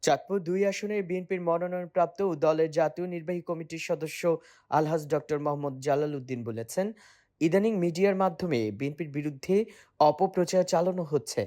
চাঁদপুর-২ আসনের বিএনপির মনোনয়নপ্রাপ্ত ও দলের জাতীয় নির্বাহী কমিটির সদস্য আলহাজ ডক্টর মোহাম্মদ জালাল উদ্দিন বলেছেন, ইদানিং মিডিয়ার মাধ্যমে বিএনপির বিরুদ্ধে অপপ্রচার চালানো হচ্ছে।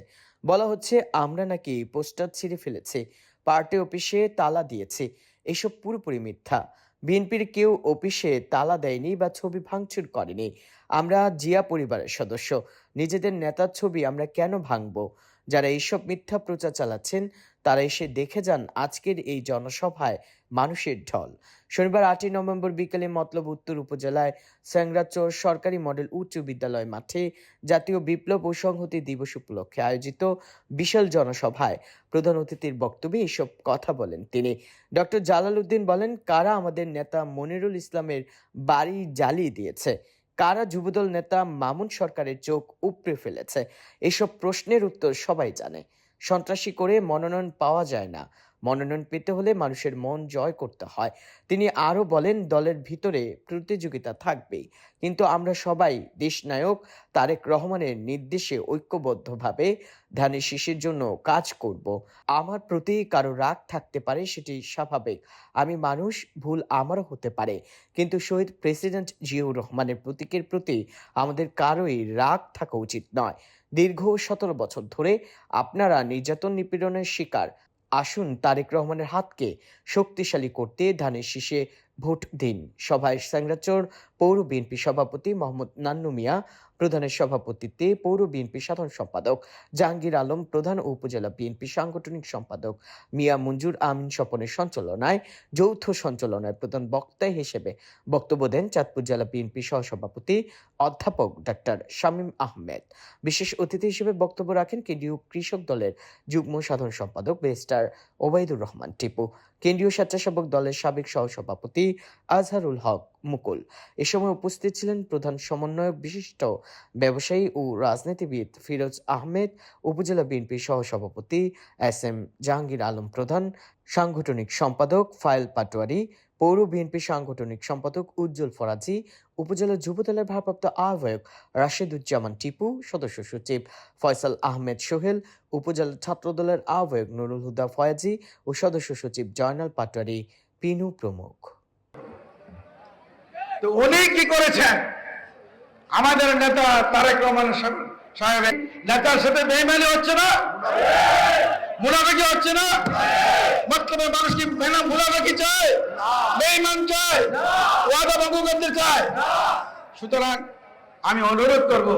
বলা হচ্ছে আমরা নাকি পোস্টার ছিঁড়ে ফেলেছি, পার্টি অফিসে তালা দিয়েছি। এসব পুরোপুরি মিথ্যা। বিএনপির কেউ অফিসে তালা দেয়নি বা ছবি ভাঙচুর করেনি। আমরা জিয়া পরিবারের সদস্য। নিজেদের নেতার ছবি আমরা কেন ভাঙবো? যারা এইসব মিথ্যা প্রচার চালাচ্ছেন তারা এসে দেখে যান আজকের এই জনসভায় মানুষের ঢল। শনিবার ৮ই নভেম্বর বিকেলে মতলব উত্তর উপজেলায় স্যাংরাচর সরকারি মডেল উচ্চ বিদ্যালয় মাঠে জাতীয় বিপ্লব ও সংহতি দিবস উপলক্ষে আয়োজিত বিশাল জনসভায় প্রধান অতিথির বক্তব্যে এসব কথা বলেন তিনি। ডক্টর জালাল উদ্দিন বলেন, কারা আমাদের নেতা মনিরুল ইসলামের বাড়ি জ্বালিয়ে দিয়েছে, কারা যুবদল নেতা মামুন সরকারের চোখ উপড়ে ফেলেছে, এসব প্রশ্নের উত্তর সবাই জানে। সন্ত্রাসী করে মনোনয়ন পাওয়া যায় না, মনোনয়ন পেতে হলে মানুষের মন জয় করতে হয়। তিনি আরো বলেন, দলের ভিতরে প্রতিযোগিতা থাকবেই, কিন্তু আমরা সবাই দেশনায়ক তারেক রহমানের নির্দেশে ঐক্যবদ্ধভাবে ধানের শীষের জন্য কাজ করব। আমার প্রতি কারো রাগ থাকতে পারে, সেটি স্বাভাবিক। আমি মানুষ, ভুল আমারও হতে পারে, কিন্তু শহীদ প্রেসিডেন্ট জিয়াউর রহমানের প্রতীকের প্রতি আমাদের কারোই রাগ থাকা উচিত নয়। দীর্ঘ ১৭ বছর ধরে আপনারা নির্যাতন নিপীড়নের শিকার। আসুন তারেক রহমানের হাতকে শক্তিশালী করতে ধানের শীষে ভোট দিন। সভায় স্যাংরাচর পৌর বিএনপি সভাপতি মোহাম্মদ নান্নু মিয়া প্রধানের সভাপতিত্বে পৌর বিএনপি সাধারণ সম্পাদক জাহাঙ্গীর আলম প্রধান ও উপজেলা বিএনপি সাংগঠনিক সম্পাদক মিয়া মঞ্জুর আমিন স্বপনের সঞ্চালনায় যৌথ সঞ্চালনায় প্রধান বক্তা হিসেবে বক্তব্য দেন চাঁদপুর জেলা বিএনপি সহসভাপতি অধ্যাপক ডাক্তার শামীম আহমেদ। বিশেষ অতিথি হিসেবে বক্তব্য রাখেন কেন্দ্রীয় কৃষক দলের যুগ্ম সাধারণ সম্পাদক ব্যারিস্টার ওবায়দুর রহমান টিপু, কেন্দ্রীয় স্বেচ্ছাসেবক দলের সাবেক সহসভাপতি আজহারুল হক মুকুল। এ সময় উপস্থিত ছিলেন প্রধান সমন্বয়ক বিশিষ্ট ব্যবসায়ী ও রাজনীতিবিদ ফিরোজ আহমেদ, উপজেলা বিএনপির সহসভাপতি এস এম জাহাঙ্গীর আলম প্রধান, সাংগঠনিক সম্পাদক ফায়েল পাটোয়ারি, পৌর বিএনপি সাংগঠনিক সম্পাদক উজ্জ্বল ফরাজি, উপজেলা যুবদলের ভারপ্রাপ্ত আহ্বায়ক রাশেদুজ্জামান টিপু, সদস্য সচিব ফয়সাল আহমেদ সোহেল, উপজেলা ছাত্রদলের আহ্বায়ক নুরুল হুদা ফয়াজি ও সদস্য সচিব জয়নাল পাটোয়ারি পিনু প্রমুখ। তো উনি কি করেছেন? আমাদের নেতা তারেক রহমান সাহেবের নেতার সাথে বেইমানি হচ্ছে না, মুনাফিকি হচ্ছে না। বর্তমানে মানুষ কি মুনাফিকি চায়, বেইমান চায়, ওয়াদা ভঙ্গ করতে চায়? সুতরাং আমি অনুরোধ করব